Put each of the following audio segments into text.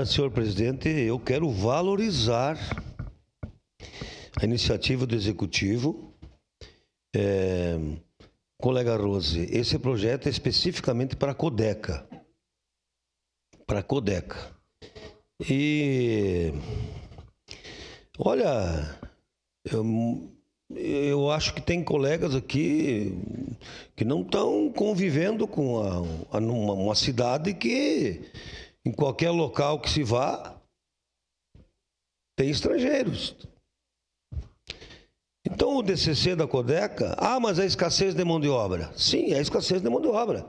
Senhor presidente, eu quero valorizar a iniciativa do Executivo. Colega Rose, esse projeto é especificamente para a Codeca. Para a Codeca. E, olha, eu acho que tem colegas aqui que não estão convivendo com uma cidade que, em qualquer local que se vá, tem estrangeiros. Então, o DCC da Codeca... mas a escassez de mão de obra. Sim, é a escassez de mão de obra.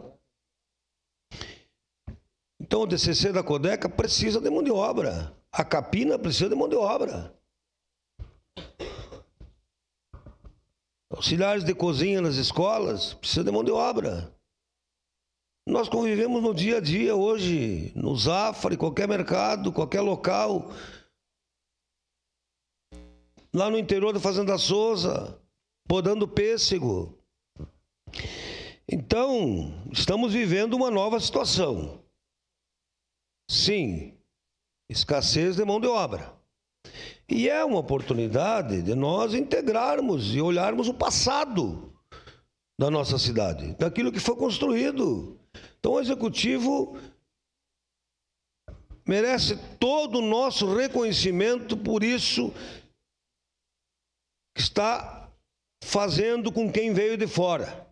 Então, o DCC da Codeca precisa de mão de obra. A Capina precisa de mão de obra. Auxiliares de cozinha nas escolas precisam de mão de obra. Nós convivemos no dia a dia hoje, no Zafari, qualquer mercado, qualquer local... Lá no interior da Fazenda Souza, podando pêssego. Então, estamos vivendo uma nova situação. Sim, escassez de mão de obra. E é uma oportunidade de nós integrarmos e olharmos o passado da nossa cidade, daquilo que foi construído. Então, o Executivo merece todo o nosso reconhecimento por isso que está fazendo com quem veio de fora,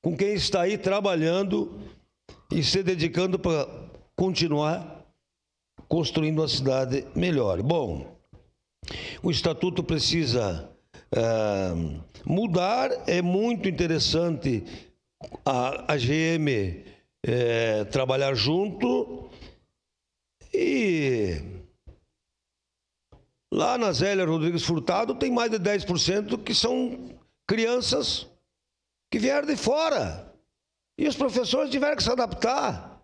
com quem está aí trabalhando e se dedicando para continuar construindo uma cidade melhor. Bom, o Estatuto precisa mudar. É muito interessante a GM trabalhar junto. E lá na Zélia Rodrigues Furtado tem mais de 10% que são crianças que vieram de fora. E os professores tiveram que se adaptar.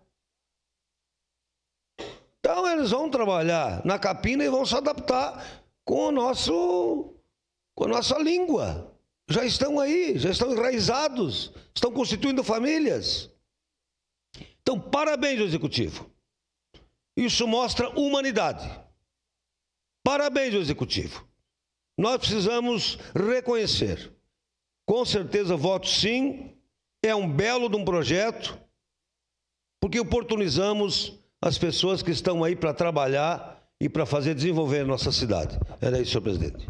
Então eles vão trabalhar na Capina e vão se adaptar com a nossa língua. Já estão aí, já estão enraizados, estão constituindo famílias. Então, parabéns ao Executivo. Isso mostra humanidade. Parabéns ao Executivo. Nós precisamos reconhecer. Com certeza, voto sim. É um belo de um projeto, porque oportunizamos as pessoas que estão aí para trabalhar e para fazer desenvolver a nossa cidade. Era isso, senhor presidente.